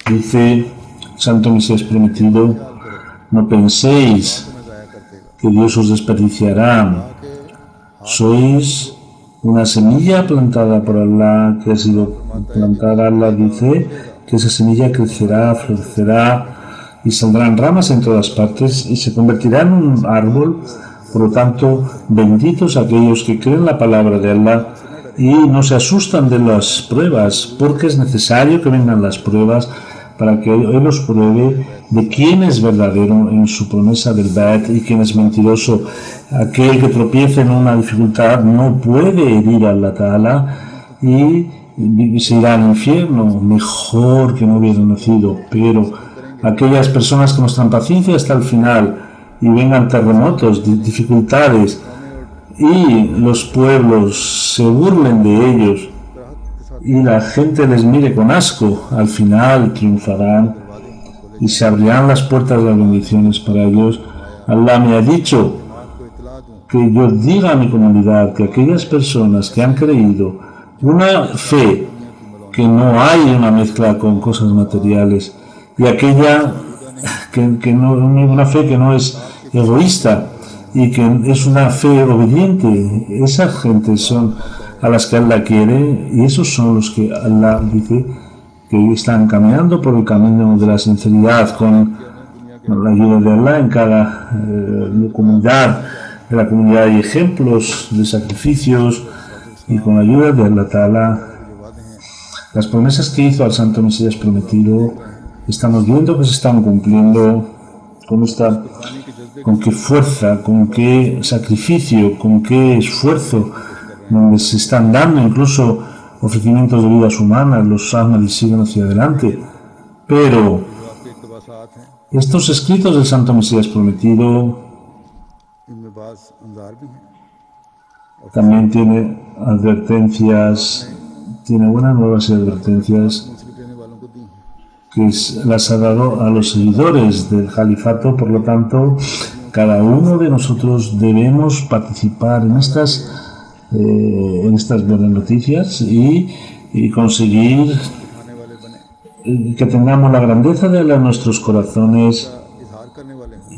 Dice Santo Mesías Prometido: no penséis que Dios os desperdiciará. Sois una semilla plantada por Allah, que ha sido plantada. Allah dice que esa semilla crecerá, florecerá y saldrán ramas en todas partes y se convertirá en un árbol. Por lo tanto, benditos aquellos que creen la palabra de Allah y no se asustan de las pruebas, porque es necesario que vengan las pruebas para que Él los pruebe de quién es verdadero en su promesa del Ba'ath y quién es mentiroso. Aquel que tropiece en una dificultad no puede herir a Allah Ta'ala y se irá al infierno, mejor que no hubiera nacido. Pero aquellas personas que muestran paciencia hasta el final y vengan terremotos, dificultades, y los pueblos se burlen de ellos y la gente les mire con asco, al final triunfarán y se abrirán las puertas de las bendiciones para ellos. Allah me ha dicho que yo diga a mi comunidad que aquellas personas que han creído una fe que no hay una mezcla con cosas materiales y aquella que no, una fe que no es egoísta y que es una fe obediente, esa gente son a las que Allah quiere y esos son los que Allah dice que están caminando por el camino de la sinceridad con la ayuda de Allah. En cada comunidad, de la comunidad hay ejemplos de sacrificios y con la ayuda de Allah Ta'ala, las promesas que hizo al Santo Mesías Prometido estamos viendo que se están cumpliendo con qué fuerza, con qué sacrificio, con qué esfuerzo, donde se están dando incluso ofrecimientos de vidas humanas, los Ahmadis siguen hacia adelante. Pero estos escritos del Santo Mesías Prometido también tiene advertencias, tiene buenas nuevas y advertencias que las ha dado a los seguidores del califato. Por lo tanto, cada uno de nosotros debemos participar en estas buenas noticias y conseguir que tengamos la grandeza de Allah en nuestros corazones,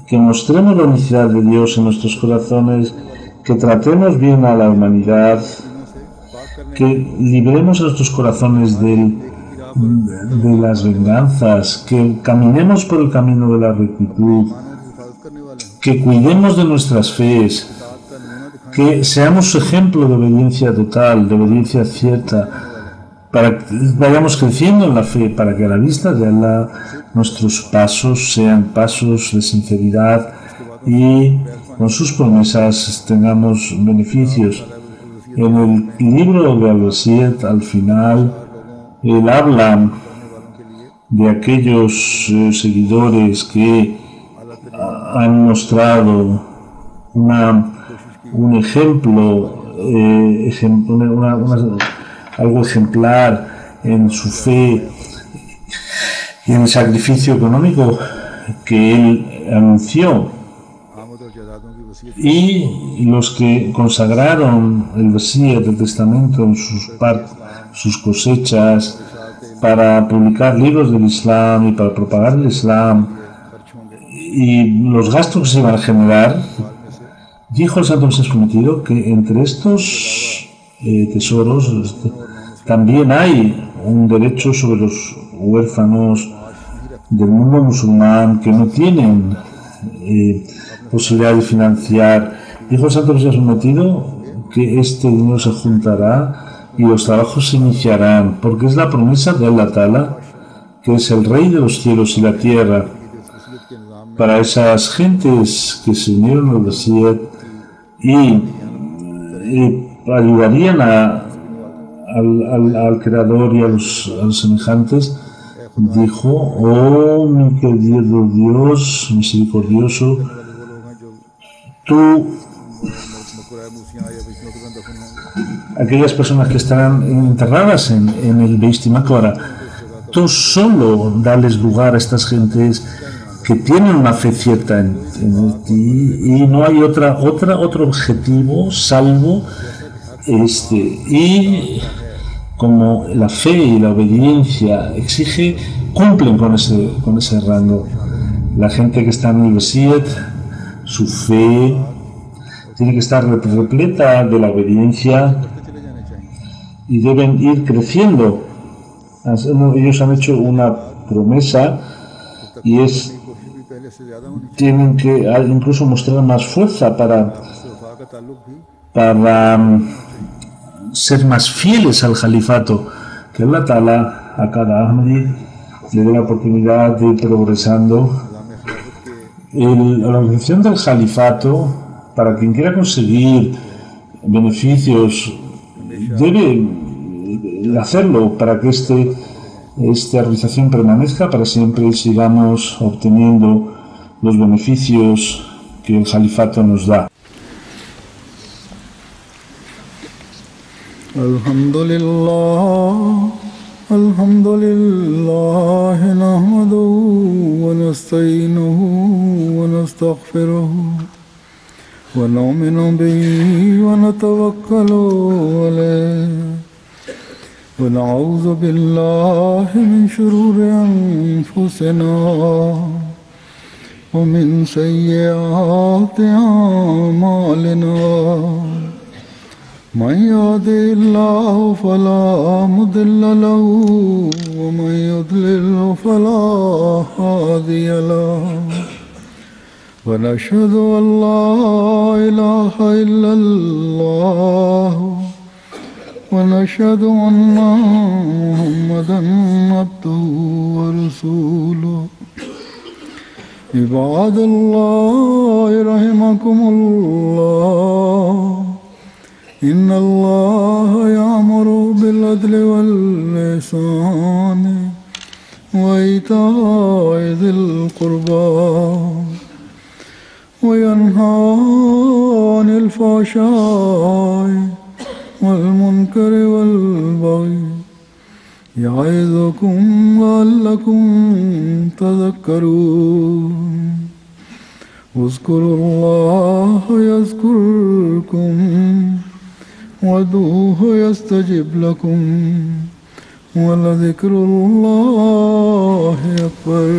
que mostremos la unicidad de Dios en nuestros corazones, que tratemos bien a la humanidad, que libremos a nuestros corazones de las venganzas, que caminemos por el camino de la rectitud, que cuidemos de nuestras fees, que seamos ejemplo de obediencia total, de obediencia cierta, para que vayamos creciendo en la fe, para que a la vista de Allah nuestros pasos sean pasos de sinceridad y con sus promesas tengamos beneficios. En el libro de Al-Wasiyyat, al final, él habla de aquellos seguidores que han mostrado un ejemplo, algo ejemplar en su fe y en el sacrificio económico que él anunció, y los que consagraron el Wasiyyat del testamento en sus cosechas para publicar libros del Islam y para propagar el Islam y los gastos que se iban a generar. Dijo el Santo Mesías Prometido que entre estos tesoros también hay un derecho sobre los huérfanos del mundo musulmán que no tienen posibilidad de financiar. Dijo el Santo Mesías Prometido que este dinero se juntará y los trabajos se iniciarán, porque es la promesa de Allah Ta'ala, que es el Rey de los cielos y la tierra, para esas gentes que se unieron al Mesías y ayudarían al Creador y a los semejantes. Dijo: oh mi querido Dios misericordioso, tú, aquellas personas que estarán enterradas en el Beis Maqbara, tú solo dales lugar a estas gentes que tienen una fe cierta en ti, y no hay otro objetivo salvo este. Y como la fe y la obediencia exige, cumplen con ese rango. La gente que está en el Mesías, su fe tiene que estar repleta de la obediencia y deben ir creciendo. Ellos han hecho una promesa y tienen que incluso mostrar más fuerza para ser más fieles al califato, que Allah Ta'ala a cada Ahmadi le dé la oportunidad de ir progresando. La organización del califato, para quien quiera conseguir beneficios, debe hacerlo para que esta organización permanezca para siempre y sigamos obteniendo los beneficios que el califato nos da. Alhamdulillah, nahmaduhu wa nasta'inuhu wa nastaghfiruhu wa nu'minu bihi wa natawakkalu alayhi wa na'udhu billahi min shururi anfusina wa min sayyiati a'malina. من يهده الله فلا مضل له ومن يضلل فلا هادي له ونشهد أن لا إله إلا الله ونشهد أن محمدا عبده ورسوله عباد الله رحمكم الله إن الله يأمر بالعدل والإحسان وإيتاء ذي القربى وينهى عن الفحشاء والمنكر والبغي يعظكم لعلكم تذكرون اذكروا الله يذكركم وادعوه يستجب لكم ولذكر الله أكبر.